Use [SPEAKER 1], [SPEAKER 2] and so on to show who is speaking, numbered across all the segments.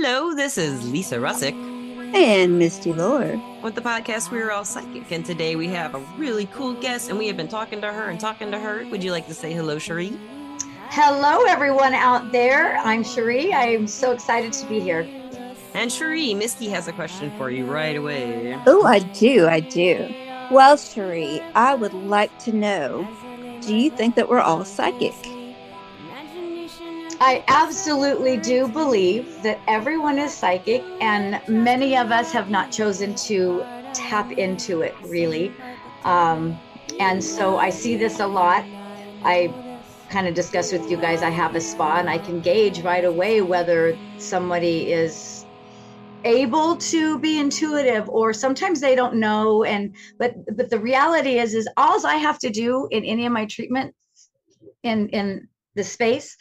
[SPEAKER 1] Hello, this is Lisa Russick
[SPEAKER 2] And Misty Lord.
[SPEAKER 1] with the podcast We're All Psychic. And today we have a really cool guest, and we have been talking to her and talking to her. Would you like to say hello, Cheri?
[SPEAKER 3] Hello, everyone out there. I'm Cheri. I'm so excited to be here.
[SPEAKER 1] And Cheri, Misty has a question for you right away.
[SPEAKER 2] Oh, I do. Well, Cheri, I would like to know, do you think that we're all psychic?
[SPEAKER 3] I absolutely do believe that everyone is psychic, and many of us have not chosen to tap into it, really. And so I see this a lot. I kind of discussed with you guys, I have a spa, and I can gauge right away whether somebody is able to be intuitive, or sometimes they don't know. But the reality is all I have to do in any of my treatments in the space,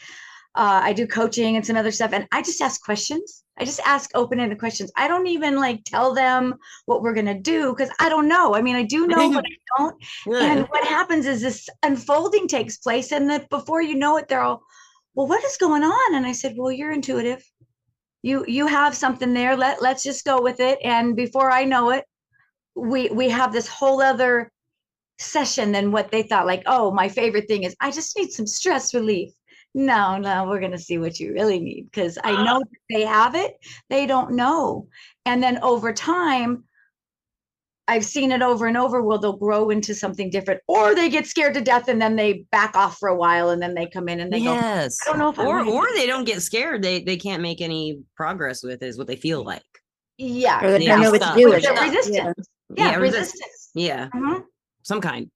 [SPEAKER 3] I do coaching and some other stuff, and I just ask questions. I just ask open-ended questions. I don't even tell them what we're going to do, because I don't know. I mean, I do know, but I don't. And what happens is this unfolding takes place, and that before you know it, they're all, well, what is going on? And I said, well, you're intuitive. You have something there. Let's just go with it. And before I know it, we have this whole other session than what they thought. Like, oh, my favorite thing is I just need some stress relief. No, we're going to see what you really need, because I know that they have it. They don't know. And then over time, I've seen it over and over. Well, they'll grow into something different, or they get scared to death and then they back off for a while, and then they come in and they go, I don't know if
[SPEAKER 1] or they don't get scared. They can't make any progress with it, is what they feel like.
[SPEAKER 3] Yeah.
[SPEAKER 2] Or they don't know what to do with it.
[SPEAKER 3] Resistance. Yeah, resistance.
[SPEAKER 1] Yeah. Some kind.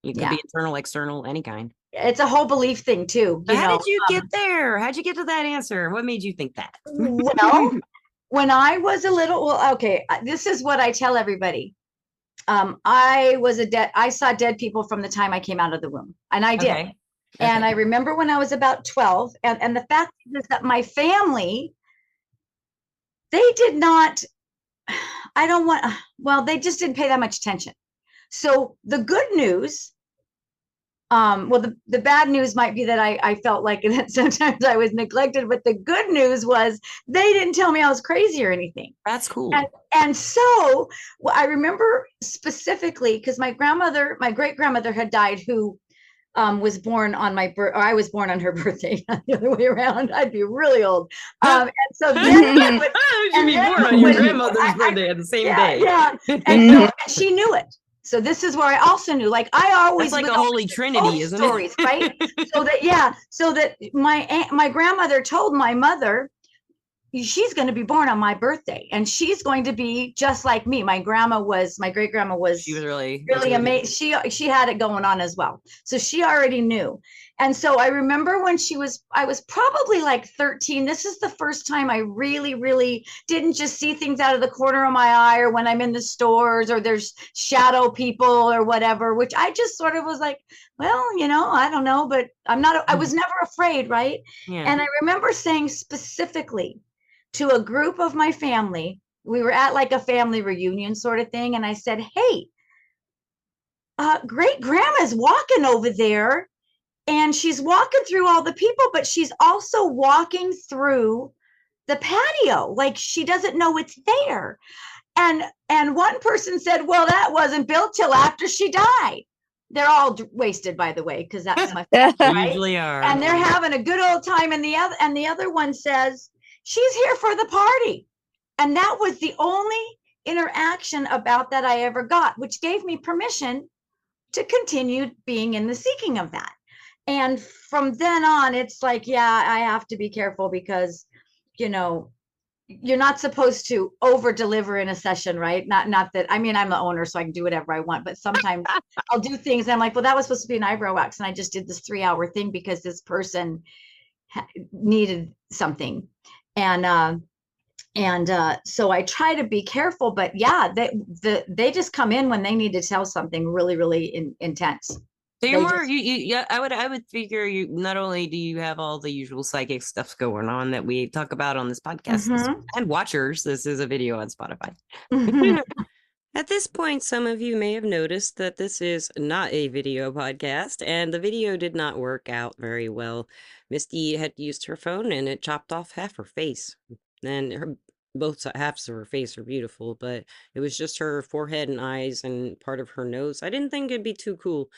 [SPEAKER 1] It could be internal, external, any kind.
[SPEAKER 3] It's a whole belief thing too.
[SPEAKER 1] How did you get there? How'd you get to that answer? What made you think that?
[SPEAKER 3] Well, when I was a little, okay, this is what I tell everybody. I saw dead people from the time I came out of the womb, and I did. Okay. And I remember when I was about 12, and the fact is that my family, they did not, they just didn't pay that much attention. So the good news, the bad news might be that I felt like that sometimes I was neglected, but the good news was they didn't tell me I was crazy or anything.
[SPEAKER 1] That's cool.
[SPEAKER 3] And so I remember specifically, because my great grandmother had died, who was born on my birth, or I was born on her birthday, not the other way around. I'd be really old. And so then
[SPEAKER 1] you'd be born on your grandmother's birthday at the same day.
[SPEAKER 3] Yeah. And so she knew it. So this is where I also knew, I always,
[SPEAKER 1] that's like a holy trinity, isn't
[SPEAKER 3] stories, it? Right? So that my grandmother told my mother, she's going to be born on my birthday, and she's going to be just like me. My great grandma was,
[SPEAKER 1] she was really
[SPEAKER 3] amazing. She had it going on as well. So she already knew. And so I remember when I was probably like 13. This is the first time I really, really didn't just see things out of the corner of my eye, or when I'm in the stores, or there's shadow people or whatever, which I just sort of was like, well, I don't know, but I was never afraid. Right. Yeah. And I remember saying specifically to a group of my family, we were at like a family reunion sort of thing, and I said, hey, great grandma's walking over there, and she's walking through all the people, but she's also walking through the patio like she doesn't know it's there. And one person said, well, that wasn't built till after she died. They're all wasted, by the way, because that's my family, right?
[SPEAKER 1] Usually are.
[SPEAKER 3] And they're having a good old time. And the other one says, she's here for the party. And that was the only interaction about that I ever got, which gave me permission to continue being in the seeking of that. And from then on, it's like, yeah, I have to be careful, because, you're not supposed to over deliver in a session, right? Not that, I mean, I'm the owner, so I can do whatever I want, but sometimes I'll do things and I'm like, well, that was supposed to be an eyebrow wax, and I just did this 3-hour thing because this person needed something. And so I try to be careful, but yeah, they just come in when they need to tell something really, really intense.
[SPEAKER 1] So you're more, I would figure you, not only do you have all the usual psychic stuff going on that we talk about on this podcast, and watchers, this is a video on Spotify. At this point, some of you may have noticed that this is not a video podcast, and the video did not work out very well. Misty had used her phone and it chopped off half her face. and her both halves of her face are beautiful, but it was just her forehead and eyes and part of her nose. I didn't think it'd be too cool.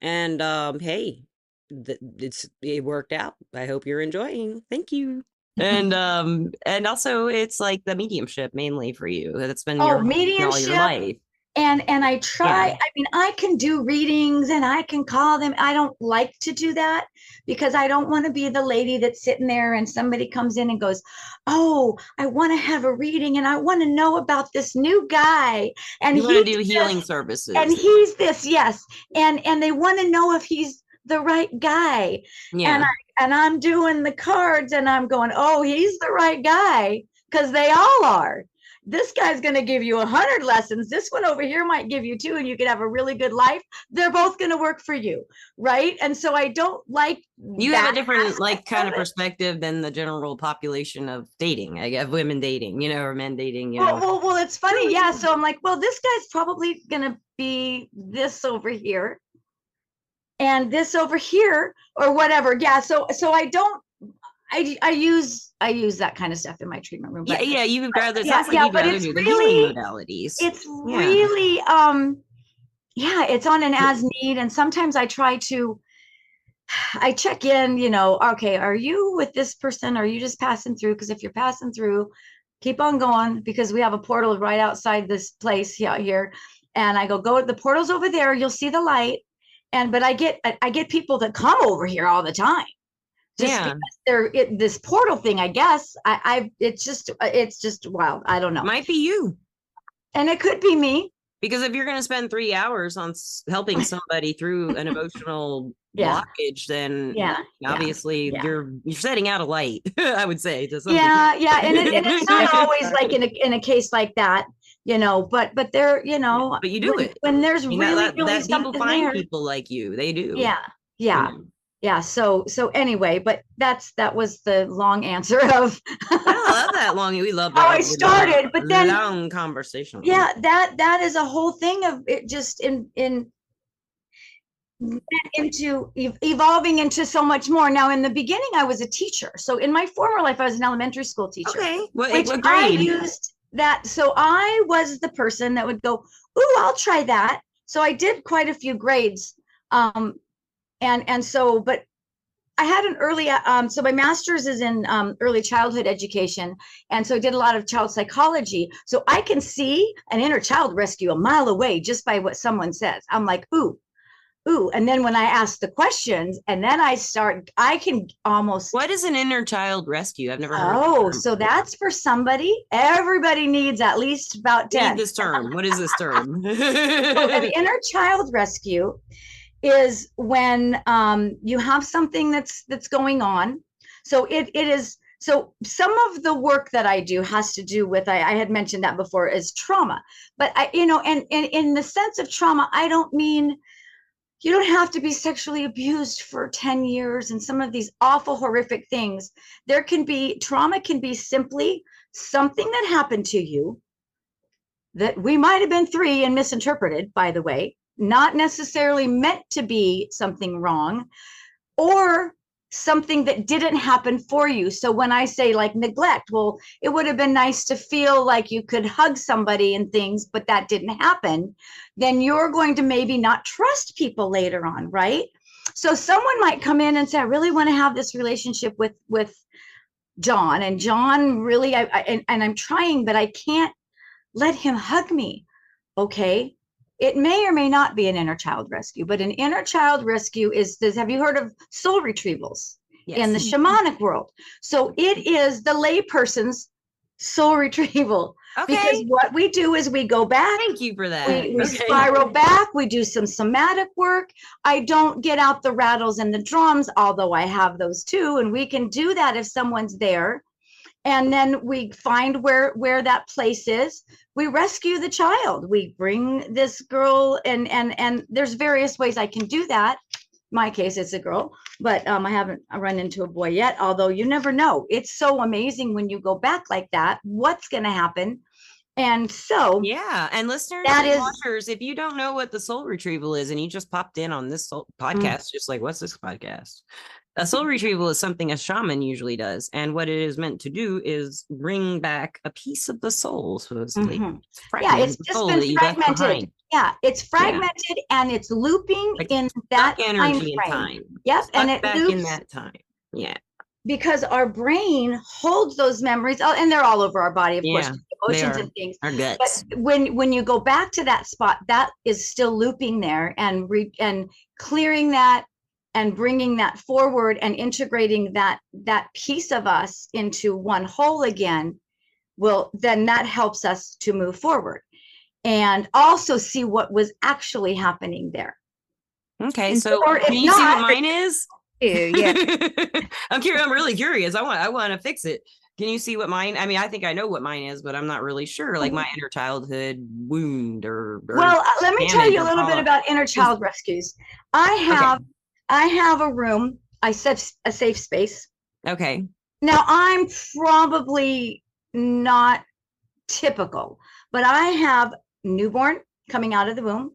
[SPEAKER 1] And hey, it worked out. I hope you're enjoying. Thank you. And also it's like the mediumship mainly for you. That's been your all your
[SPEAKER 3] mediumship.
[SPEAKER 1] life.
[SPEAKER 3] And I try,
[SPEAKER 1] Yeah.
[SPEAKER 3] I mean, I can do readings and I can call them. I don't like to do that because I don't want to be the lady that's sitting there and somebody comes in and goes, "Oh, I want to have a reading and I want to know about this new guy." And
[SPEAKER 1] You want to
[SPEAKER 3] he's
[SPEAKER 1] do healing
[SPEAKER 3] this,
[SPEAKER 1] services.
[SPEAKER 3] and he's this, yes. And they want to know if he's the right guy.
[SPEAKER 1] Yeah.
[SPEAKER 3] And I'm doing the cards and I'm going, "Oh, he's the right guy," because they all are. This guy's going to give you 100 lessons. This one over here might give you 2 and you could have a really good life. They're both going to work for you, right? And so I don't like
[SPEAKER 1] you have a different like kind of perspective than the general population of dating, of women dating, you know, or men dating, you know.
[SPEAKER 3] Well, it's funny. Yeah. So I'm like, well, this guy's probably going to be this over here and this over here or whatever. Yeah. So I don't, I use that kind of stuff in my treatment room.
[SPEAKER 1] But, yeah, you would rather
[SPEAKER 3] you'd rather do the healing modalities. It's really it's on an as need, and sometimes I try to check in, you know, okay, are you with this person? Are you just passing through? Because if you're passing through, keep on going, because we have a portal right outside this place out here. And I go, the portal's over there, you'll see the light. But I get people that come over here all the time. Just because they're this portal thing, I guess. It's just wild. I don't know.
[SPEAKER 1] Might be you.
[SPEAKER 3] And it could be me.
[SPEAKER 1] Because if you're going to spend 3 hours on helping somebody through an emotional blockage, then obviously you're setting out a light, I would say. To some
[SPEAKER 3] yeah. And it's not always like in a case like that, you know, but there, you know,
[SPEAKER 1] but you do it
[SPEAKER 3] when there's really
[SPEAKER 1] that
[SPEAKER 3] something
[SPEAKER 1] people find
[SPEAKER 3] there.
[SPEAKER 1] People like you, they do.
[SPEAKER 3] Yeah.
[SPEAKER 1] You know?
[SPEAKER 3] Yeah. So anyway, but that was the long answer of.
[SPEAKER 1] I love that long. We love that.
[SPEAKER 3] How I started, but then
[SPEAKER 1] long conversation.
[SPEAKER 3] Yeah, that is a whole thing of it, just into evolving into so much more. Now, in the beginning, I was a teacher. So in my former life, I was an elementary school teacher.
[SPEAKER 1] Okay, what grade?
[SPEAKER 3] I used that. So I was the person that would go, "Ooh, I'll try that." So I did quite a few grades. And so, but I had an early, so my master's is in early childhood education. And so I did a lot of child psychology. So I can see an inner child rescue a mile away just by what someone says. I'm like, ooh. And then when I ask the questions and then I can almost.
[SPEAKER 1] What is an inner child rescue? I've never heard of it.
[SPEAKER 3] Oh, so that's for somebody. Everybody needs at least about 10.
[SPEAKER 1] Read this term. What is this term?
[SPEAKER 3] So an inner child rescue is when you have something that's going on. So it is. So some of the work that I do has to do with, I had mentioned that before, is trauma. But and in the sense of trauma, I don't mean you don't have to be sexually abused for 10 years and some of these awful, horrific things. Trauma can be simply something that happened to you that we might have been 3 and misinterpreted, by the way, not necessarily meant to be something wrong, or something that didn't happen for you. So when I say like neglect, well, it would have been nice to feel like you could hug somebody and things, but that didn't happen. Then you're going to maybe not trust people later on, right? So someone might come in and say, I really want to have this relationship with John, and John really, and I'm trying, but I can't let him hug me. Okay. It may or may not be an inner child rescue, but an inner child rescue is this. Have you heard of soul retrievals? Yes. In the shamanic world? So it is the layperson's soul retrieval. Okay. Because what we do is we go back.
[SPEAKER 1] Thank you for that.
[SPEAKER 3] We spiral back. We do some somatic work. I don't get out the rattles and the drums, although I have those too. And we can do that if someone's there. And then we find where that place is. We rescue the child. We bring this girl, and there's various ways I can do that. In my case, it's a girl, but I haven't run into a boy yet, although you never know. It's so amazing when you go back like that, what's going to happen. And so,
[SPEAKER 1] yeah. And listeners and watchers, if you don't know what the soul retrieval is and you just popped in on this podcast, just like, what's this podcast? A soul retrieval is something a shaman usually does. And what it is meant to do is bring back a piece of the soul, supposedly.
[SPEAKER 3] Mhm. Yeah,
[SPEAKER 1] Fragment
[SPEAKER 3] it's
[SPEAKER 1] of the
[SPEAKER 3] just
[SPEAKER 1] soul
[SPEAKER 3] been
[SPEAKER 1] that you left
[SPEAKER 3] fragmented.
[SPEAKER 1] behind.
[SPEAKER 3] Yeah, it's
[SPEAKER 1] Yeah.
[SPEAKER 3] fragmented and it's looping
[SPEAKER 1] Like
[SPEAKER 3] in
[SPEAKER 1] stuck
[SPEAKER 3] that time
[SPEAKER 1] energy in
[SPEAKER 3] frame.
[SPEAKER 1] time.
[SPEAKER 3] Yep, and
[SPEAKER 1] Stuck
[SPEAKER 3] it
[SPEAKER 1] back in
[SPEAKER 3] loops
[SPEAKER 1] that time. Yeah.
[SPEAKER 3] because our brain holds those memories, and they're all over our body, of course,
[SPEAKER 1] Yeah. They
[SPEAKER 3] emotions
[SPEAKER 1] are
[SPEAKER 3] and things.
[SPEAKER 1] our
[SPEAKER 3] But
[SPEAKER 1] guts.
[SPEAKER 3] when you go back to that spot, that is still looping there, and clearing that and bringing that forward and integrating that piece of us into one whole again, then that helps us to move forward and also see what was actually happening there.
[SPEAKER 1] Okay,
[SPEAKER 2] And
[SPEAKER 1] so
[SPEAKER 3] Or
[SPEAKER 1] can
[SPEAKER 3] if
[SPEAKER 1] you see what
[SPEAKER 3] not,
[SPEAKER 1] mine is?
[SPEAKER 2] yeah.
[SPEAKER 1] I'm curious. I'm really curious. I want to fix it. Can you see what mine? I mean, I think I know what mine is, but I'm not really sure. Like my inner childhood wound or
[SPEAKER 3] well, let me tell
[SPEAKER 1] damage
[SPEAKER 3] you a
[SPEAKER 1] or
[SPEAKER 3] little bit
[SPEAKER 1] trauma.
[SPEAKER 3] about inner child rescues. I have a room. I said a safe space.
[SPEAKER 1] Okay.
[SPEAKER 3] Now I'm probably not typical, but I have newborn coming out of the womb.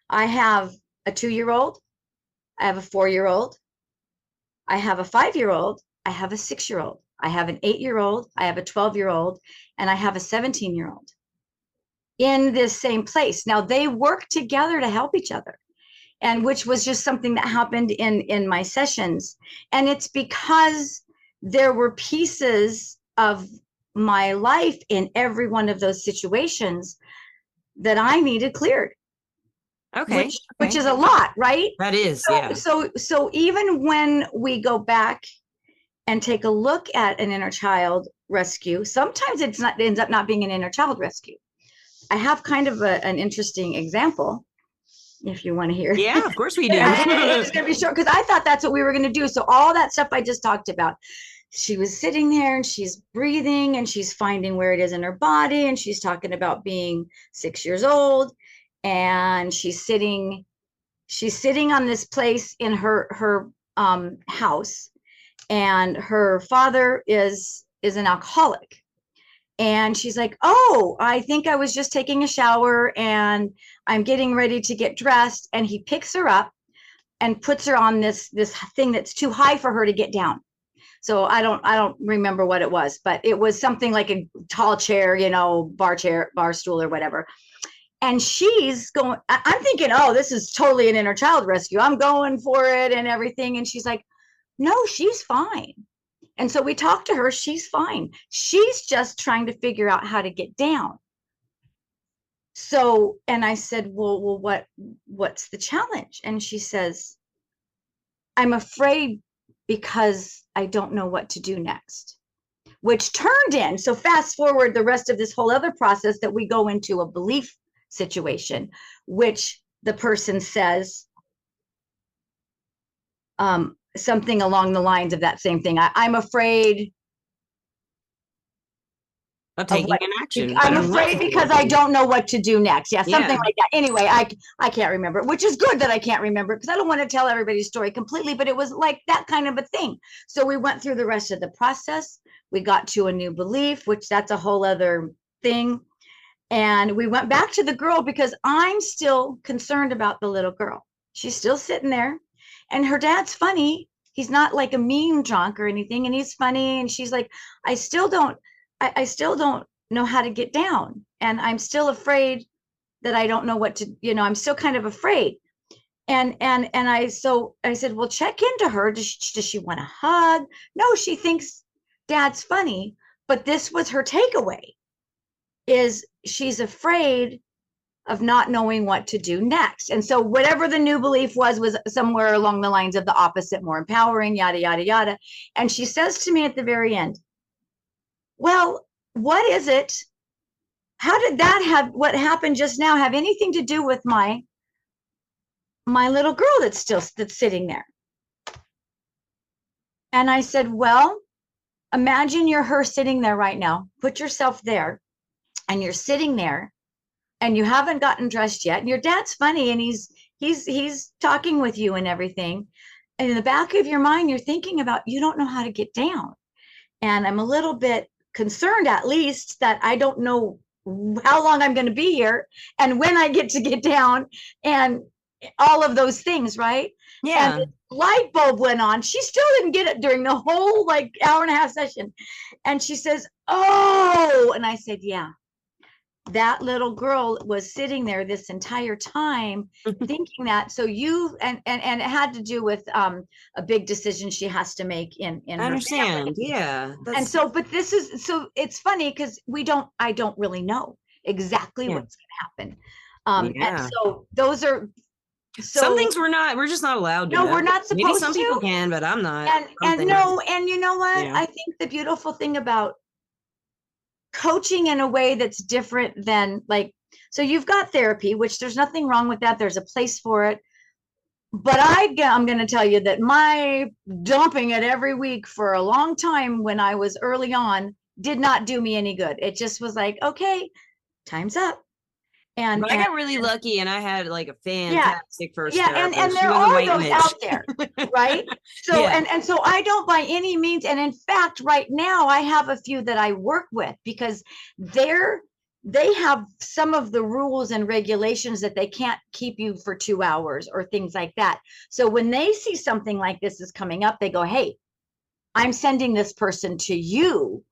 [SPEAKER 3] I have a 2-year-old. I have a 4-year-old. I have a 5-year-old. I have a 6-year-old. I have an 8-year-old. I have a 12-year-old, and I have a 17-year-old in this same place. Now they work together to help each other, and which was just something that happened in my sessions. And it's because there were pieces of my life in every one of those situations that I needed cleared.
[SPEAKER 1] Okay.
[SPEAKER 3] Which is a lot, right?
[SPEAKER 1] That is, yeah.
[SPEAKER 3] So even when we go back and take a look at an inner child rescue, sometimes it ends up not being an inner child rescue. I have kind of an interesting example, if you want to hear.
[SPEAKER 1] Yeah, of course we do.
[SPEAKER 3] And it's going to be short because I thought that's what we were going to do. So all that stuff I just talked about, she was sitting there and she's breathing and she's finding where it is in her body, and she's talking about being 6 years old, and she's sitting on this place in her house, and her father is an alcoholic. And she's like, oh, I think I was just taking a shower and I'm getting ready to get dressed. And he picks her up and puts her on this thing that's too high for her to get down. So I don't remember what it was, but it was something like a tall chair, bar stool or whatever. And she's going, I'm thinking, oh, this is totally an inner child rescue. I'm going for it and everything. And she's like, no, she's fine. And so we talked to her. She's fine. She's just trying to figure out how to get down. So, and I said, well, what's the challenge? And she says, I'm afraid because I don't know what to do next, which turned in. So fast forward the rest of this whole other process that we go into a belief situation, which the person says, something along the lines of that same thing. I'm afraid
[SPEAKER 1] of taking an action.
[SPEAKER 3] I'm afraid because I don't know what to do next. Yeah, something like that. Anyway, I can't remember, which is good that I can't remember because I don't want to tell everybody's story completely, but it was like that kind of a thing. So we went through the rest of the process. We got to a new belief, which that's a whole other thing. And we went back to the girl because I'm still concerned about the little girl. She's still sitting there. And her dad's funny. He's not like a mean drunk or anything. And he's funny. And she's like, I still don't know how to get down. And I'm still afraid that I don't know what to, I'm still kind of afraid. And I said, well, check into her. Does she want a hug? No, she thinks dad's funny. But this was her takeaway, is she's afraid of not knowing what to do next. And so whatever the new belief was somewhere along the lines of the opposite, more empowering, yada, yada, yada. And she says to me at the very end, well, what is it? How did what happened just now have anything to do with my little girl that's sitting there? And I said, well, imagine you're her sitting there right now. Put yourself there, and you're sitting there, and you haven't gotten dressed yet, and your dad's funny, and he's talking with you and everything. And in the back of your mind, you're thinking about, you don't know how to get down. And I'm a little bit concerned, at least, that I don't know how long I'm going to be here and when I get to get down. And all of those things, right?
[SPEAKER 1] Yeah.
[SPEAKER 3] And the light bulb went on. She still didn't get it during the whole like hour and a half session. And she says, oh, and I said, yeah, that little girl was sitting there this entire time thinking that. So you, and it had to do with a big decision she has to make in
[SPEAKER 1] I
[SPEAKER 3] her
[SPEAKER 1] understand.
[SPEAKER 3] family.
[SPEAKER 1] Yeah.
[SPEAKER 3] And so, but this is, so it's funny because I don't really know exactly what's going to happen. And so those are,
[SPEAKER 1] some things we're just not allowed to
[SPEAKER 3] no,
[SPEAKER 1] know.
[SPEAKER 3] we're not supposed to.
[SPEAKER 1] Maybe some people can, but I'm not.
[SPEAKER 3] And no, and you know what? I think the beautiful thing about coaching in a way that's different than like, so you've got therapy, which there's nothing wrong with that. There's a place for it. But I'm going to tell you that my dumping it every week for a long time when I was early on did not do me any good. It just was like, okay, time's up.
[SPEAKER 1] But I got really lucky, and I had like a fantastic first
[SPEAKER 3] therapist. And there are those out there, right? So and so I don't by any means, and in fact, right now I have a few that I work with because they have some of the rules and regulations that they can't keep you for 2 hours or things like that. So when they see something like this is coming up, they go, hey, I'm sending this person to you.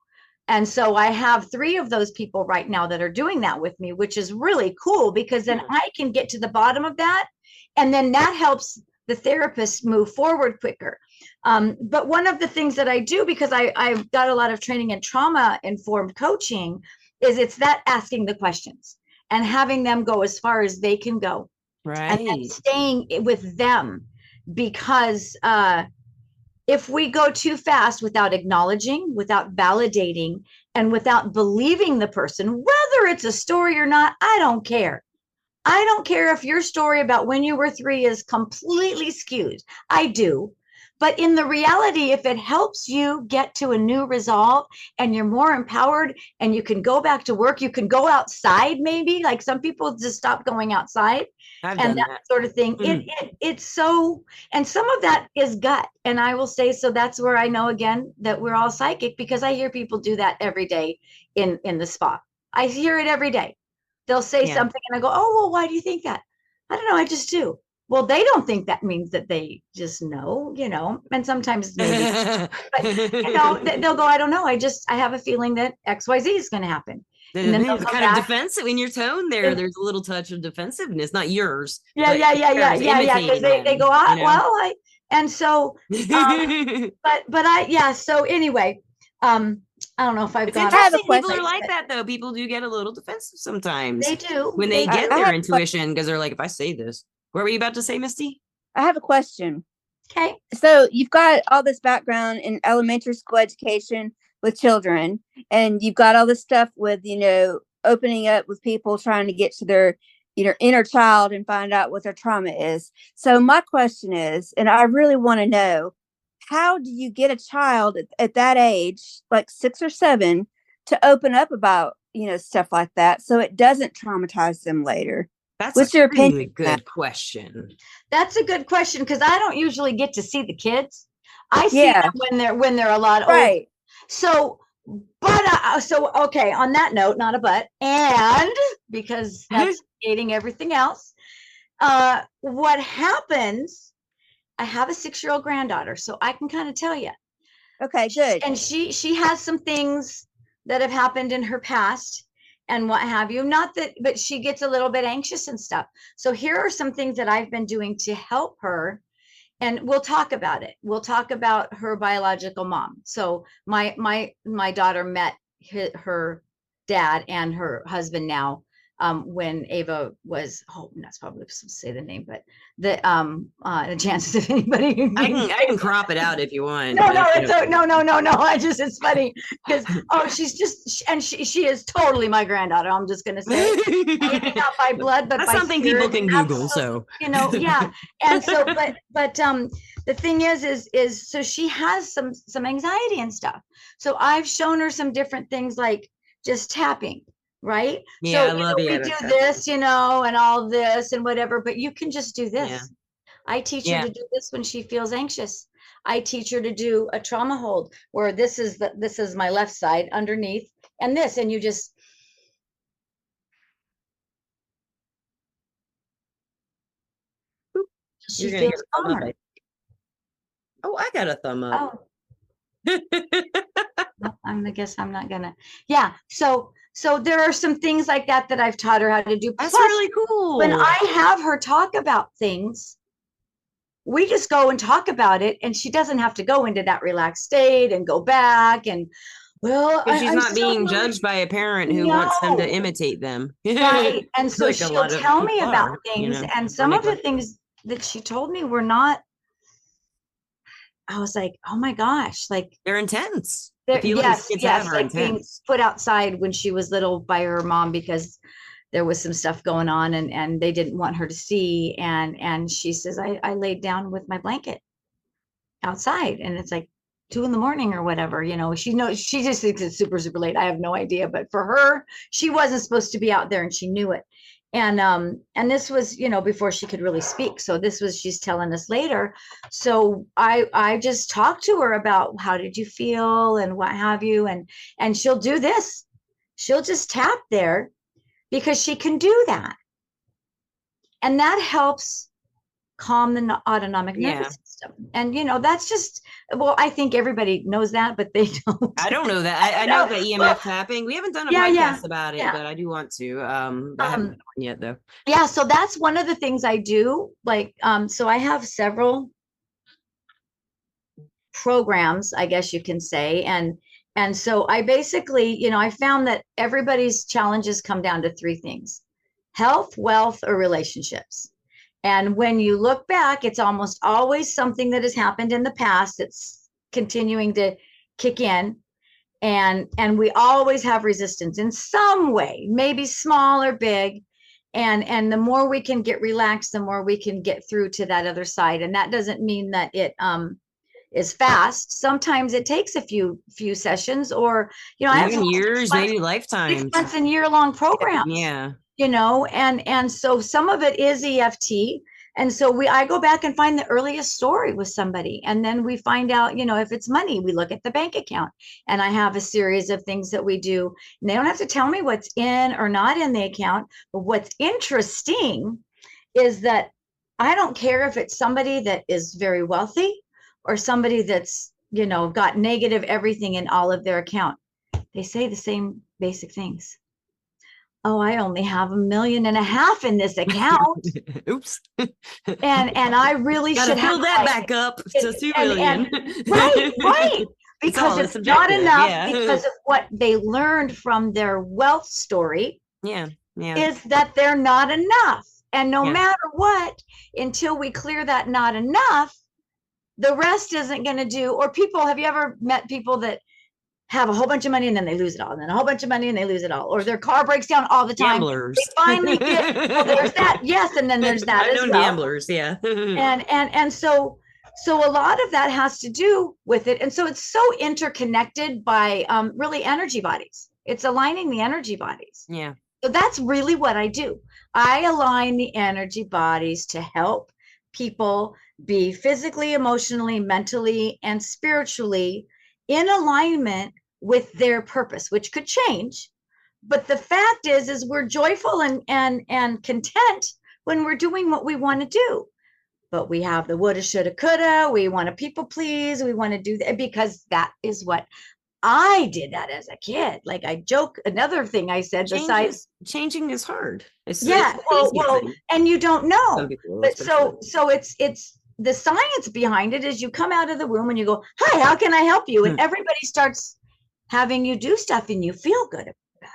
[SPEAKER 3] And so I have 3 of those people right now that are doing that with me, which is really cool because then I can get to the bottom of that. And then that helps the therapist move forward quicker. But one of the things that I do, because I've got a lot of training in trauma-informed coaching, is it's that asking the questions and having them go as far as they can go.
[SPEAKER 1] Right.
[SPEAKER 3] And staying with them because if we go too fast without acknowledging, without validating, and without believing the person, whether it's a story or not, I don't care. I don't care if your story about when you were 3 is completely skewed. I do. But in the reality, if it helps you get to a new resolve and you're more empowered and you can go back to work, you can go outside maybe, like some people just stop going outside and that sort of thing. It's so, and some of that is gut. And I will say, so that's where I know again that we're all psychic because I hear people do that every day in the spa. I hear it every day. They'll say something and I go, oh, well, why do you think that? I don't know. I just do. Well, they don't think that means that they just know, and sometimes maybe, but they'll go, I don't know. I have a feeling that XYZ is going to happen.
[SPEAKER 1] And then kind of defensive in your tone there's a little touch of defensive,ness, not yours.
[SPEAKER 3] Yeah. Because they go, well, and so, so anyway, I don't know if I've got.
[SPEAKER 1] I have a question. People are like that though. People do get a little defensive sometimes.
[SPEAKER 3] They do
[SPEAKER 1] when they get their intuition because they're like, if I say this. What were you about to say, Misty?
[SPEAKER 2] I have a question.
[SPEAKER 3] Okay.
[SPEAKER 2] So you've got all this background in elementary school education with children, and you've got all this stuff with, opening up with people trying to get to their, inner child and find out what their trauma is. So my question is, and I really want to know, how do you get a child at that age, like 6 or 7, to open up about, stuff like that so it doesn't traumatize them later?
[SPEAKER 1] What's your opinion? Really good question.
[SPEAKER 3] That's a good question because I don't usually get to see the kids. I see them when they're a lot older. So, but okay. On that note, not a but, and because that's negating everything else. What happens? I have a 6-year-old granddaughter, so I can kind of tell you.
[SPEAKER 2] Okay, good.
[SPEAKER 3] And she has some things that have happened in her past. And what have you, not that, but she gets a little bit anxious and stuff. So here are some things that I've been doing to help her. And we'll talk about it. We'll talk about her biological mom. So my daughter met her dad and her husband now when Ava was, I'm not probably supposed to say the name, but the chances of anybody.
[SPEAKER 1] I can crop it out if you want.
[SPEAKER 3] No. It's funny because she is totally my granddaughter. I'm just gonna say, maybe not by blood, but
[SPEAKER 1] that's
[SPEAKER 3] by
[SPEAKER 1] something
[SPEAKER 3] spirit.
[SPEAKER 1] people can Google. So
[SPEAKER 3] yeah. And so, but the thing is, so she has some anxiety and stuff. So I've shown her some different things like just tapping. Right.
[SPEAKER 1] Yeah,
[SPEAKER 3] so
[SPEAKER 1] I love
[SPEAKER 3] we do this, and all this and whatever, but you can just do this. Yeah. I teach her to do this when she feels anxious. I teach her to do a trauma hold where this is my left side underneath and this, and you just. she
[SPEAKER 1] You're gonna
[SPEAKER 3] feels
[SPEAKER 1] get a thumb up.
[SPEAKER 3] calmer.
[SPEAKER 1] Oh, I got a thumb up.
[SPEAKER 3] Oh, well, I guess I'm not gonna. Yeah. So there are some things like that that I've taught her how to do.
[SPEAKER 1] That's
[SPEAKER 3] Plus,
[SPEAKER 1] really cool.
[SPEAKER 3] when I have her talk about things, we just go and talk about it, and she doesn't have to go into that relaxed state and go back and, well,
[SPEAKER 1] Because she's
[SPEAKER 3] I'm
[SPEAKER 1] not being
[SPEAKER 3] so
[SPEAKER 1] judged by a parent who wants them to imitate them.
[SPEAKER 3] right. And so
[SPEAKER 1] Like a
[SPEAKER 3] she'll
[SPEAKER 1] lot of
[SPEAKER 3] tell me
[SPEAKER 1] people
[SPEAKER 3] about
[SPEAKER 1] are,
[SPEAKER 3] things,
[SPEAKER 1] you know,
[SPEAKER 3] and
[SPEAKER 1] or
[SPEAKER 3] some of the
[SPEAKER 1] neglect.
[SPEAKER 3] things that she told me were not. I was like, oh my gosh, like
[SPEAKER 1] They're intense. The
[SPEAKER 3] there,
[SPEAKER 1] feelings kids have are
[SPEAKER 3] like being
[SPEAKER 1] intense.
[SPEAKER 3] put outside when she was little by her mom because there was some stuff going on, and they didn't want her to see. And she says, I laid down with my blanket outside, and it's like 2 a.m. or whatever, you know. She knows, she just thinks it's super, super late. I have no idea. But for her, she wasn't supposed to be out there, and she knew it. And this was, you know, before she could really speak. So this was, she's telling us later. So I just talked to her about, how did you feel and what have you, and she'll do this. She'll just tap there because she can do that. And that helps calm the autonomic nervous system. And, you know, that's just, well, I think everybody knows that, but they don't.
[SPEAKER 1] I don't know that. I know the EMF tapping. We haven't done a podcast about it, but I do want to. I haven't done one yet, though.
[SPEAKER 3] Yeah, so that's one of the things I do. Like, so I have several programs, I guess you can say. And so I basically, you know, I found that everybody's challenges come down to 3 things: health, wealth, or relationships. And when you look back, it's almost always something that has happened in the past that's continuing to kick in. And we always have resistance in some way, maybe small or big. And the more we can get relaxed, the more we can get through to that other side. And that doesn't mean that it is fast. Sometimes it takes a few sessions, or, you know, I have
[SPEAKER 1] years, maybe lifetimes,
[SPEAKER 3] 6 months and year-long programs.
[SPEAKER 1] Yeah.
[SPEAKER 3] You know, and so some of it is EFT. And so I go back and find the earliest story with somebody, and then we find out, you know, if it's money, we look at the bank account, and I have a series of things that we do. And they don't have to tell me what's in or not in the account. But what's interesting is that I don't care if it's somebody that is very wealthy or somebody that's, you know, got negative everything in all of their account. They say the same basic things. Oh, I only have $1.5 million in this account.
[SPEAKER 1] Oops.
[SPEAKER 3] And I really should
[SPEAKER 1] fill that back up to 2 million.
[SPEAKER 3] Right. Because it's not enough, because of what they learned from their wealth story.
[SPEAKER 1] Yeah.
[SPEAKER 3] Is that they're not enough. And no matter what, until we clear that not enough, the rest isn't going to do. Or people, have you ever met people that have a whole bunch of money and then they lose it all, and then a whole bunch of money and they lose it all, or their car breaks down all the time?
[SPEAKER 1] Gamblers.
[SPEAKER 3] They finally get, well, there's that. Yes. And then there's that. I know
[SPEAKER 1] gamblers. Yeah.
[SPEAKER 3] and so a lot of that has to do with it. And so it's so interconnected by really energy bodies. It's aligning the energy bodies.
[SPEAKER 1] Yeah.
[SPEAKER 3] So that's really what I do. I align the energy bodies to help people be physically, emotionally, mentally, and spiritually in alignment with their purpose, which could change. But the fact is we're joyful and content when we're doing what we want to do. But we have the woulda, shoulda, coulda. We want to people please. We want to do that because that is what I did that as a kid. Like, I joke, another thing I said besides
[SPEAKER 1] changing is hard.
[SPEAKER 3] Well, and you don't know. But so it's the science behind it is you come out of the womb and you go, hi, how can I help you? And everybody starts having you do stuff and you feel good about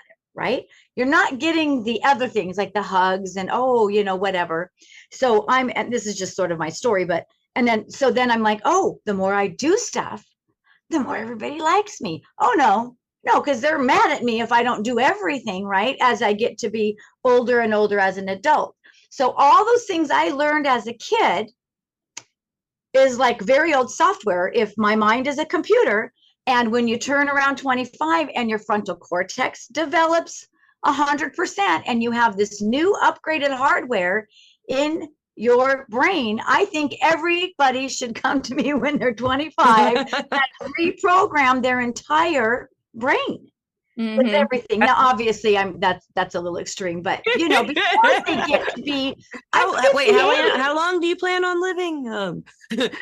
[SPEAKER 3] it, right? You're not getting the other things like the hugs and, oh, you know, whatever. So and this is just sort of my story, but, and then, so then I'm like, oh, the more I do stuff, the more everybody likes me. Oh, no, because they're mad at me if I don't do everything, right? As I get to be older and older as an adult. So all those things I learned as a kid is like very old software. If my mind is a computer, and when you turn around 25 and your frontal cortex develops 100% and you have this new upgraded hardware in your brain, I think everybody should come to me when they're 25 and reprogram their entire brain. with everything. Now, obviously, that's a little extreme, but before they get to be,
[SPEAKER 1] how long do you plan on living?
[SPEAKER 3] Well, but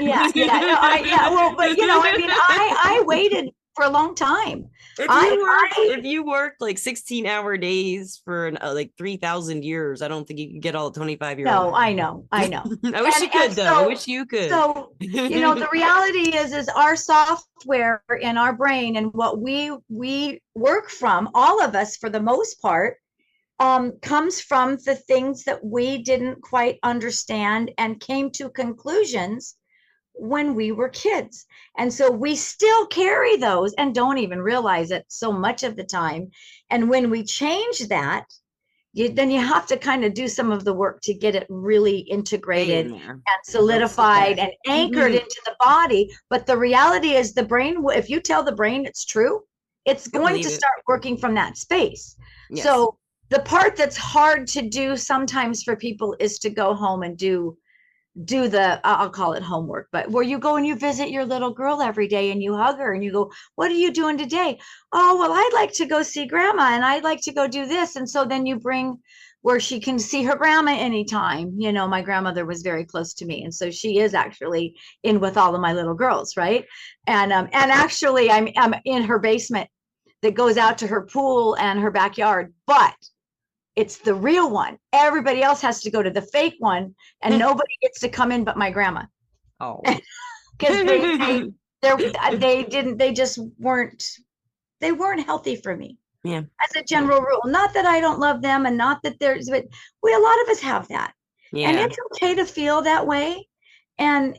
[SPEAKER 3] I waited for a long time.
[SPEAKER 1] If you worked like 16-hour days for like 3,000 years, I don't think you could get all 25 years.
[SPEAKER 3] No, I know.
[SPEAKER 1] I wish you could, though. I wish you could.
[SPEAKER 3] So, the reality is our software in our brain and what we work from, all of us for the most part, comes from the things that we didn't quite understand and came to conclusions when we were kids. And so we still carry those and don't even realize it so much of the time. And when we change that, then you have to kind of do some of the work to get it really integrated and solidified and anchored into the body. But the reality is the brain, if you tell the brain it's true, it's going to start working from that space. Yes. So the part that's hard to do sometimes for people is to go home and do the, I'll call it homework, but where you go and you visit your little girl every day and you hug her and you go, what are you doing today? Oh, well, I'd like to go see grandma and I'd like to go do this. And so then you bring where she can see her grandma anytime. My grandmother was very close to me. And so she is actually in with all of my little girls. Right. And actually I'm in her basement that goes out to her pool and her backyard, but it's the real one. Everybody else has to go to the fake one, and nobody gets to come in but my grandma.
[SPEAKER 1] Oh,
[SPEAKER 3] because they just weren't healthy for me.
[SPEAKER 1] Yeah,
[SPEAKER 3] as a general rule. Not that I don't love them, and not that but a lot of us have that. Yeah, and it's okay to feel that way, and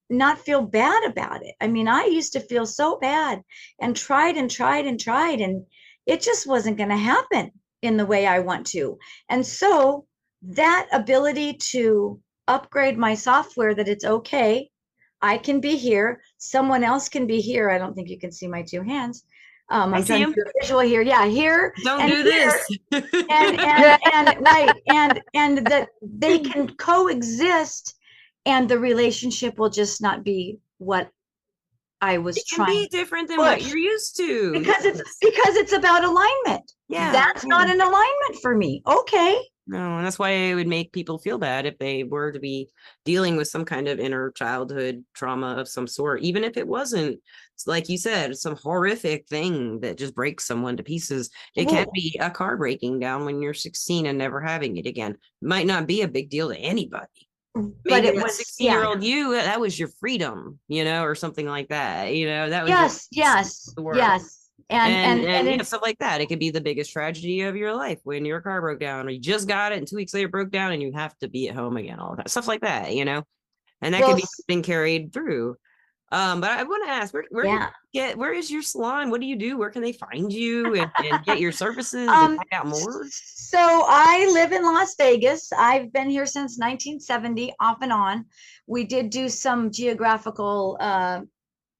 [SPEAKER 3] not feel bad about it. I mean, I used to feel so bad and tried, and it just wasn't going to happen in the way I want to. And so that ability to upgrade my software, that it's okay, I can be here, someone else can be here. I don't think you can see my two hands. I'm trying to do a visual here. Yeah, here.
[SPEAKER 1] Don't do this.
[SPEAKER 3] and that they can coexist, and the relationship will just not be what I was trying.
[SPEAKER 1] Be different than what you're used to.
[SPEAKER 3] Because it's about alignment. Yeah. That's not an alignment for me. Okay.
[SPEAKER 1] No, and that's why it would make people feel bad if they were to be dealing with some kind of inner childhood trauma of some sort, even if it wasn't, like you said, some horrific thing that just breaks someone to pieces. It can be a car breaking down when you're 16 and never having it again. It might not be a big deal to anybody. But it was 16-year-old you, that was your freedom, or something like that. That was
[SPEAKER 3] yes. And
[SPEAKER 1] stuff like that. It could be the biggest tragedy of your life when your car broke down, or you just got it and 2 weeks later broke down and you have to be at home again, all that stuff like that, and that could be something carried through. But I want to ask, where is your salon? What do you do? Where can they find you and get your services and find out more?
[SPEAKER 3] So I live in Las Vegas. I've been here since 1970, off and on. We did do some geographical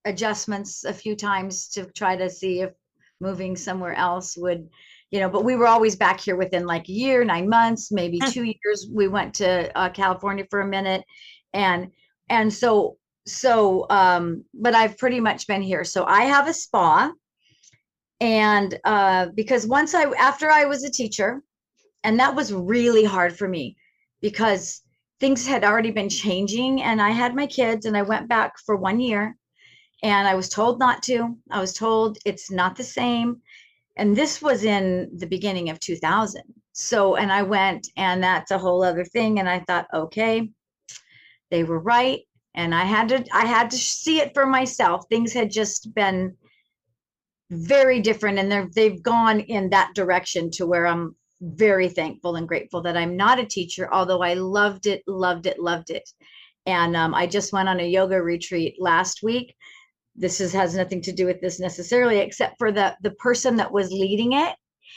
[SPEAKER 3] adjustments a few times to try to see if moving somewhere else would, but we were always back here within like a year, 9 months, maybe 2 years. We went to California for a minute, and so but I've pretty much been here. So I have a spa, and because after I was a teacher, and that was really hard for me because things had already been changing, and I had my kids, and I went back for 1 year. And I was told not to. I was told it's not the same. And this was in the beginning of 2000. So, and I went, and that's a whole other thing. And I thought, okay, they were right. And I had to see it for myself. Things had just been very different, and they've gone in that direction to where I'm very thankful and grateful that I'm not a teacher, although I loved it. And I just went on a yoga retreat last week. This has nothing to do with this necessarily, except for the person that was leading it.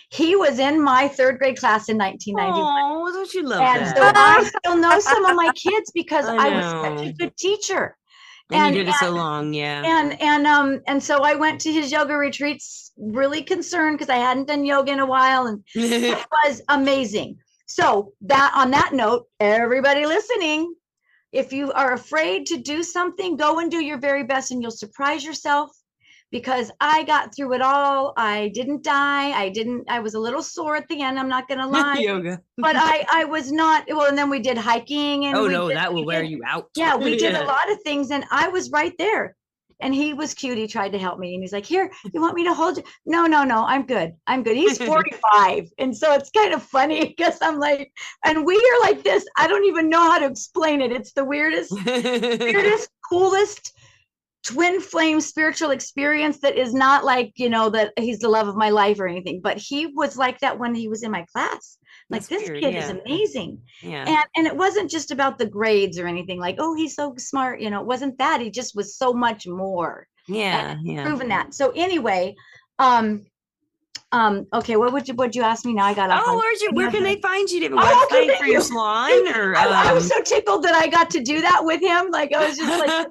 [SPEAKER 3] He was in my third grade class in 1991.
[SPEAKER 1] Oh, don't you love
[SPEAKER 3] and
[SPEAKER 1] that?
[SPEAKER 3] So I still know some of my kids because I was such a good teacher.
[SPEAKER 1] And you did it so long, yeah.
[SPEAKER 3] And so I went to his yoga retreats, really concerned because I hadn't done yoga in a while, and it was amazing. So on that note, everybody listening, if you are afraid to do something, go and do your very best, and you'll surprise yourself because I got through it all. I didn't die. I was a little sore at the end. I'm not going to lie.
[SPEAKER 1] Yoga.
[SPEAKER 3] But I was not, well, and then we did hiking and
[SPEAKER 1] that will wear you out.
[SPEAKER 3] Yeah, we did a lot of things and I was right there. And he was cute. He tried to help me and he's like, here, you want me to hold you? No, I'm good. He's 45. And so it's kind of funny because I'm like, and we are like this. I don't even know how to explain it. It's the weirdest, coolest twin flame spiritual experience that is not like, that he's the love of my life or anything, but he was like that when he was in my class. Like, this kid is amazing. Yeah. And it wasn't just about the grades or anything like, oh, he's so smart. It wasn't that. He just was so much more.
[SPEAKER 1] Yeah.
[SPEAKER 3] Proven that. So anyway, okay, what'd you ask me now? I got off.
[SPEAKER 1] Where can they find you? Do you have a website for your salon? Or
[SPEAKER 3] I was so tickled that I got to do that with him. Like, I was just like,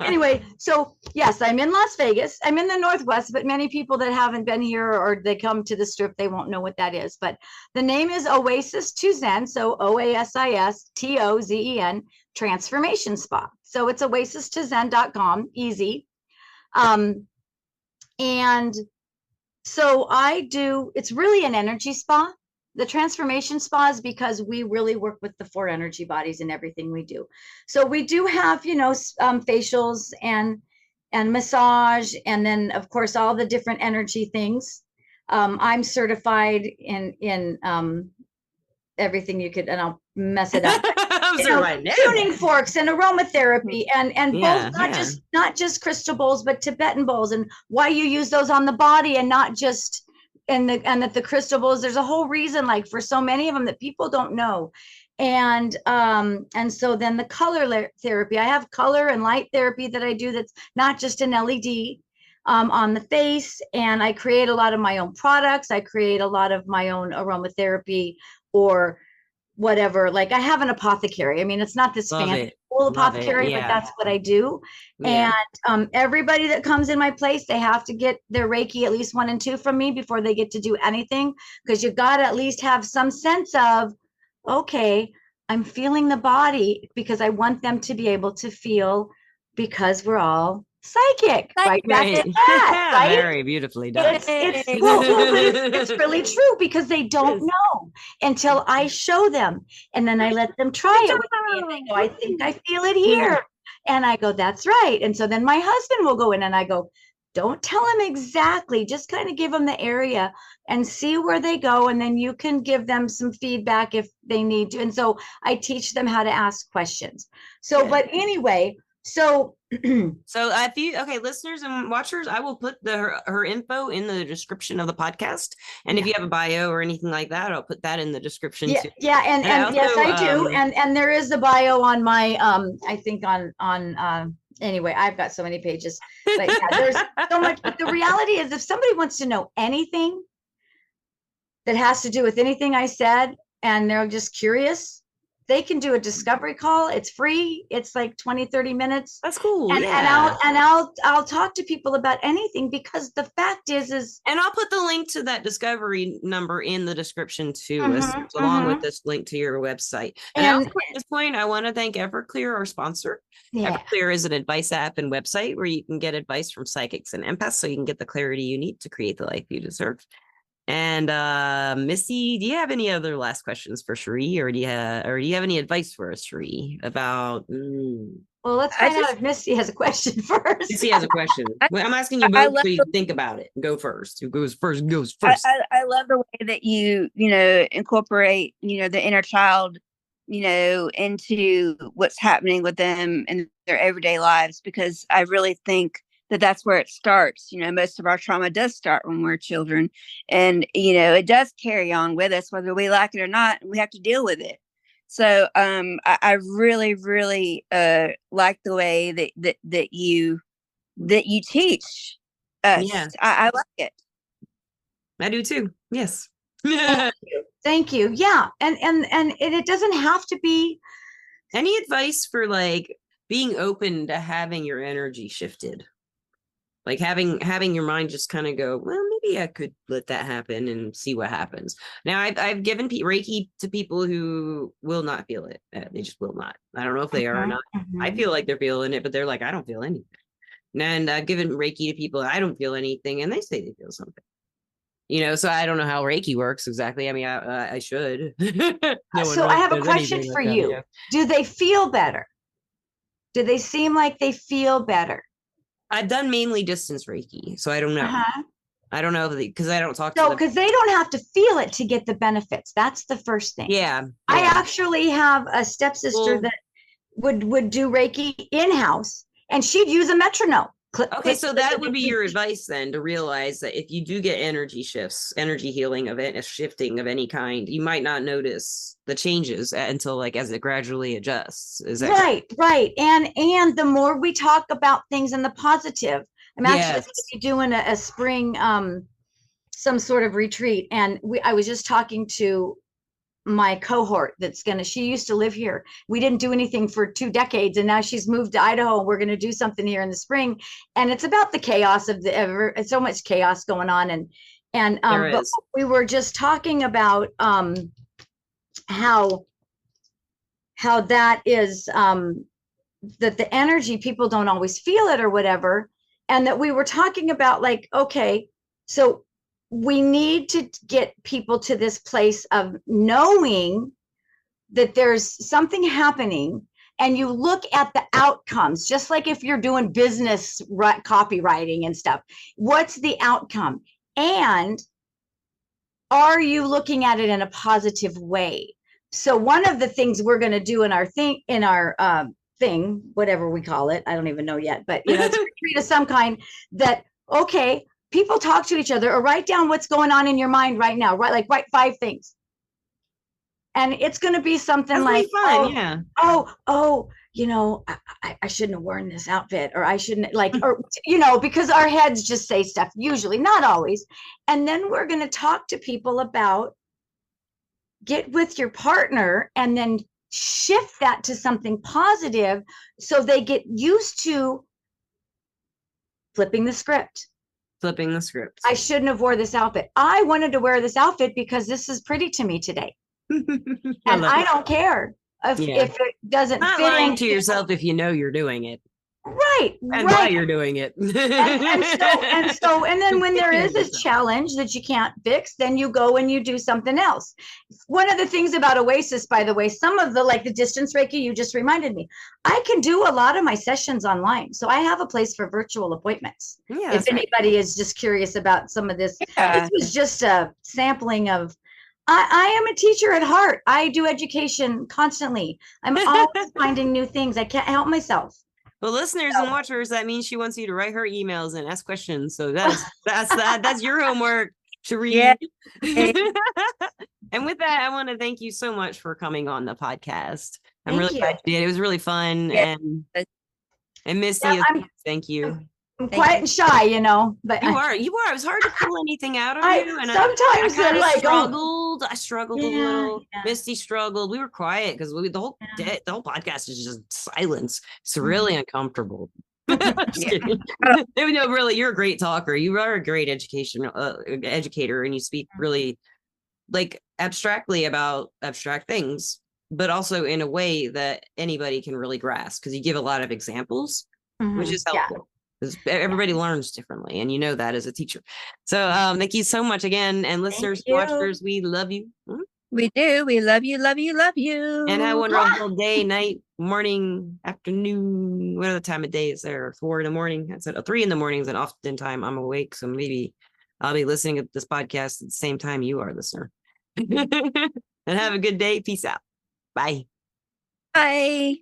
[SPEAKER 3] anyway, so yes, I'm in Las Vegas. I'm in the Northwest, but many people that haven't been here or they come to the Strip, they won't know what that is. But the name is Oasis to Zen. So OASISTOZEN Transformation Spa. So it's oasistozen.com, easy. And so it's really an energy spa. The transformation spa is because we really work with the 4 energy bodies in everything we do. So we do have, facials and massage, and then of course all the different energy things. I'm certified in everything you could, and I'll mess it up. Tuning forks and aromatherapy and both not just crystal bowls, but Tibetan bowls, and why you use those on the body and not just and that the crystal bowls. There's a whole reason, like, for so many of them that people don't know. And so then the color therapy, I have color and light therapy that I do that's not just an LED on the face, and I create a lot of my own products. I create a lot of my own aromatherapy or whatever. Like, I have an apothecary. I mean, it's not this fancy cool apothecary, but that's what I do. Yeah. And everybody that comes in my place, they have to get their Reiki at least 1 and 2 from me before they get to do anything, because you got to at least have some sense of, okay, I'm feeling the body, because I want them to be able to feel, because we're all psychic, right?
[SPEAKER 1] Right. Right? Very beautifully done.
[SPEAKER 3] It's really true, because they don't know until I show them, and then I let them try it with me, and they go, I think I feel it here, and I go, that's right. And so then my husband will go in, and I go, don't tell them exactly, just kind of give them the area and see where they go, and then you can give them some feedback if they need to. And so I teach them how to ask questions. So, but anyway, so
[SPEAKER 1] if you, listeners and watchers, I will put her info in the description of the podcast. And if you have a bio or anything like that, I'll put that in the description too.
[SPEAKER 3] Yeah. And also, yes, I do. And there is a bio on my, I think on anyway, I've got so many pages, but yeah, there's so much. But the reality is, if somebody wants to know anything that has to do with anything I said, and they're just curious, they can do a discovery call. It's free. It's like 20-30 minutes.
[SPEAKER 1] That's cool.
[SPEAKER 3] And I'll talk to people about anything, because the fact is
[SPEAKER 1] and I'll put the link to that discovery number in the description too, along with this link to your website. And at this point, I want to thank Everclear, our sponsor. Everclear is an advice app and website where you can get advice from psychics and empaths, so you can get the clarity you need to create the life you deserve. And Missy, do you have any other last questions for Cheri, or do you have any advice for us, Cheri, about?
[SPEAKER 3] Well, let's find out if Misty has a question first.
[SPEAKER 1] Misty has a question. I'm asking you both, so you think about it. Go first. Who goes first goes first.
[SPEAKER 2] I love the way that you incorporate the inner child into what's happening with them in their everyday lives, because I really think that's where it starts. Most of our trauma does start when we're children, and it does carry on with us whether we like it or not, and we have to deal with it. So I really, really like the way that you teach us. Yeah. I like it.
[SPEAKER 1] I do too. Yes.
[SPEAKER 3] Thank you. Yeah. And it doesn't have to be.
[SPEAKER 1] Any advice for like being open to having your energy shifted? Like having your mind just kind of go, well, maybe I could let that happen and see what happens. Now, I've given Reiki to people who will not feel it. They just will not. I don't know if they are or not. I feel like they're feeling it, but they're like, I don't feel anything. and I've given Reiki to people. I don't feel anything, and they say they feel something. So I don't know how Reiki works exactly. I mean, I should. No
[SPEAKER 3] so I have a question for you. Yeah. Do they feel better? Do they seem like they feel better?
[SPEAKER 1] I've done mainly distance Reiki, so I don't know. I don't know because I don't talk to them.
[SPEAKER 3] Because they don't have to feel it to get the benefits. That's the first thing.
[SPEAKER 1] Yeah.
[SPEAKER 3] I actually have a stepsister that would do Reiki in-house, and she'd use a metronome.
[SPEAKER 1] Okay, so that would be your advice then, to realize that if you do get energy shifts, energy healing event, a shifting of any kind, you might not notice the changes until as it gradually adjusts. Is that
[SPEAKER 3] right? And the more we talk about things in the positive, I'm actually going to be doing a spring some sort of retreat, and I was just talking to my cohort she used to live here. We didn't do anything for 2 decades, and now she's moved to Idaho, and we're going to do something here in the spring. And it's about the chaos of so much chaos going on. But we were just talking about how that is that the energy, people don't always feel it or whatever. And that we were talking about okay, so we need to get people to this place of knowing that there's something happening, and you look at the outcomes, just like if you're doing business copywriting and stuff. What's the outcome? And are you looking at it in a positive way? So one of the things we're going to do in our thing, whatever we call it, I don't even know yet, but it's a retreat of some kind, that, okay, people talk to each other or write down what's going on in your mind right now, right? Write 5 things. And it's going to be something fun, I shouldn't have worn this outfit, or I shouldn't because our heads just say stuff, usually, not always. And then we're going to talk to people about, get with your partner and then shift that to something positive, so they get used to flipping the script. I shouldn't have wore this outfit. I wanted to wear this outfit because this is pretty to me today. And I don't care if it doesn't
[SPEAKER 1] not
[SPEAKER 3] fit
[SPEAKER 1] lying to yourself if you know you're doing it.
[SPEAKER 3] Right.
[SPEAKER 1] And why you're doing it.
[SPEAKER 3] and then when there is a challenge that you can't fix, then you go and you do something else. One of the things about Oasis, by the way, some of the distance Reiki, you just reminded me, I can do a lot of my sessions online. So I have a place for virtual appointments. Yeah, if anybody is just curious about some of this. This was just a sampling of, I am a teacher at heart. I do education constantly. I'm always finding new things. I can't help myself.
[SPEAKER 1] Well, listeners and watchers, that means she wants you to write her emails and ask questions. So that's your homework, Cheri. Yeah. And with that, I want to thank you so much for coming on the podcast. I'm really glad you did. It was really fun. Yeah. And Misty, thank you.
[SPEAKER 3] I'm quiet and shy, but
[SPEAKER 1] you are. It was hard to pull anything out of you. And
[SPEAKER 3] sometimes
[SPEAKER 1] I struggled a little. Yeah. Misty struggled. We were quiet because the whole podcast is just silence. It's really uncomfortable. Really, you're a great talker. You are a great educator, and you speak really abstractly about abstract things, but also in a way that anybody can really grasp, because you give a lot of examples, which is helpful. Yeah. Everybody learns differently, and that as a teacher. So thank you so much again, and listeners, watchers, we love you.
[SPEAKER 2] We do. We love you, love you, love you.
[SPEAKER 1] And have a wonderful day, night, morning, afternoon, whatever the time of day is there. 4 a.m. I said 3 a.m. is an often time I'm awake, so maybe I'll be listening to this podcast at the same time you are, listener. And have a good day. Peace out. Bye.
[SPEAKER 2] Bye.